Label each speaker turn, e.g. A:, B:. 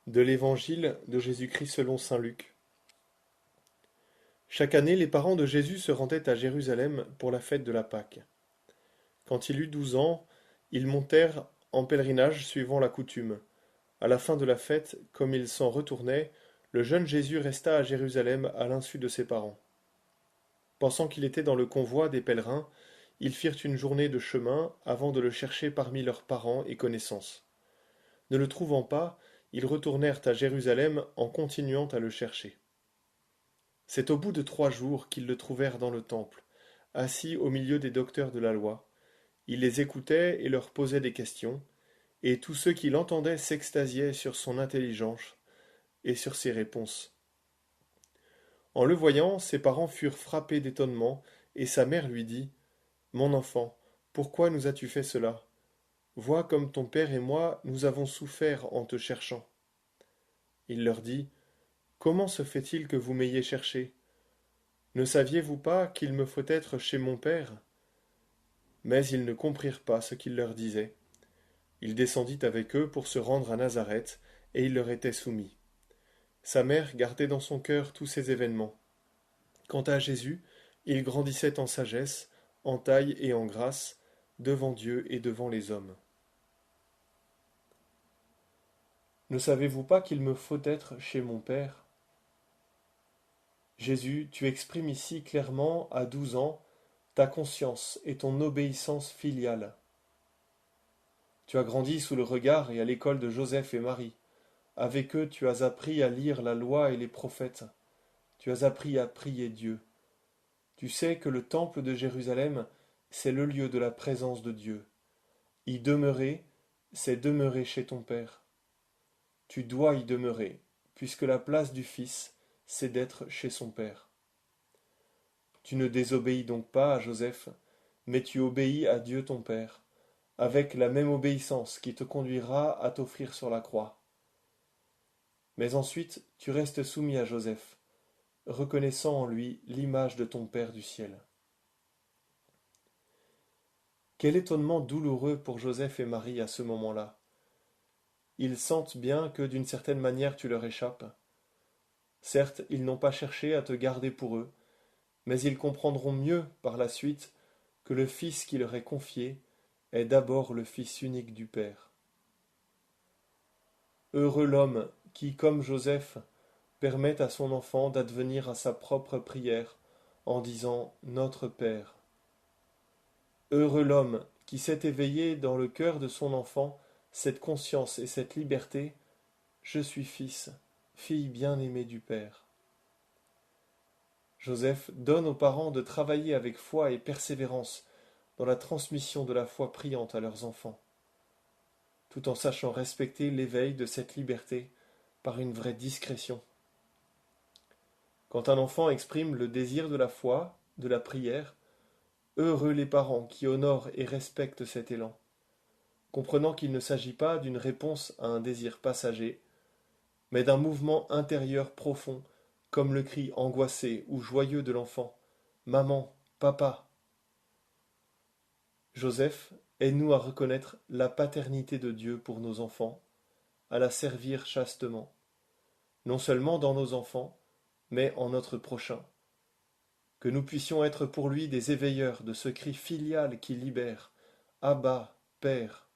A: De l'Évangile de Jésus-Christ selon saint Luc. Chaque année, les parents de Jésus se rendaient à Jérusalem pour la fête de la Pâque. Quand il eut 12 ans, ils montèrent en pèlerinage suivant la coutume. À la fin de la fête, comme ils s'en retournaient, le jeune Jésus resta à Jérusalem à l'insu de ses parents. Pensant qu'il était dans le convoi des pèlerins, ils firent une journée de chemin avant de le chercher parmi leurs parents et connaissances. Ne le trouvant pas, ils retournèrent à Jérusalem en continuant à le chercher. C'est au bout de 3 jours qu'ils le trouvèrent dans le temple, assis au milieu des docteurs de la loi. Il les écoutait et leur posait des questions, et tous ceux qui l'entendaient s'extasiaient sur son intelligence et sur ses réponses. En le voyant, ses parents furent frappés d'étonnement, et sa mère lui dit, Mon enfant, pourquoi nous as-tu fait cela? Vois comme ton père et moi nous avons souffert en te cherchant. Il leur dit, Comment se fait-il que vous m'ayez cherché? Ne saviez-vous pas qu'il me faut être chez mon père? Mais ils ne comprirent pas ce qu'il leur disait. Il descendit avec eux pour se rendre à Nazareth, et il leur était soumis. Sa mère gardait dans son cœur tous ces événements. Quant à Jésus, il grandissait en sagesse, en taille et en grâce, devant Dieu et devant les hommes. Ne savez-vous pas qu'il me faut être chez mon Père? Jésus, tu exprimes ici clairement, à 12 ans, ta conscience et ton obéissance filiale. Tu as grandi sous le regard et à l'école de Joseph et Marie. Avec eux, tu as appris à lire la loi et les prophètes. Tu as appris à prier Dieu. Tu sais que le temple de Jérusalem, c'est le lieu de la présence de Dieu. Y demeurer, c'est demeurer chez ton Père. Tu dois y demeurer, puisque la place du Fils, c'est d'être chez son Père. Tu ne désobéis donc pas à Joseph, mais tu obéis à Dieu ton Père, avec la même obéissance qui te conduira à t'offrir sur la croix. Mais ensuite tu restes soumis à Joseph, reconnaissant en lui l'image de ton Père du ciel. Quel étonnement douloureux pour Joseph et Marie à ce moment-là. Ils sentent bien que d'une certaine manière tu leur échappes. Certes, ils n'ont pas cherché à te garder pour eux, mais ils comprendront mieux par la suite que le Fils qui leur est confié est d'abord le Fils unique du Père. Heureux l'homme qui, comme Joseph, permet à son enfant d'advenir à sa propre prière en disant Notre Père. Heureux l'homme qui sait éveiller dans le cœur de son enfant cette conscience et cette liberté Je suis fils, fille bien-aimée du Père. Joseph donne aux parents de travailler avec foi et persévérance dans la transmission de la foi priante à leurs enfants, tout en sachant respecter l'éveil de cette liberté par une vraie discrétion. Quand un enfant exprime le désir de la foi, de la prière, heureux les parents qui honorent et respectent cet élan, comprenant qu'il ne s'agit pas d'une réponse à un désir passager, mais d'un mouvement intérieur profond, comme le cri angoissé ou joyeux de l'enfant. Maman, papa. Joseph, aide-nous à reconnaître la paternité de Dieu pour nos enfants, à la servir chastement, non seulement dans nos enfants, mais en notre prochain. Que nous puissions être pour lui des éveilleurs de ce cri filial qui libère. Abba, Père.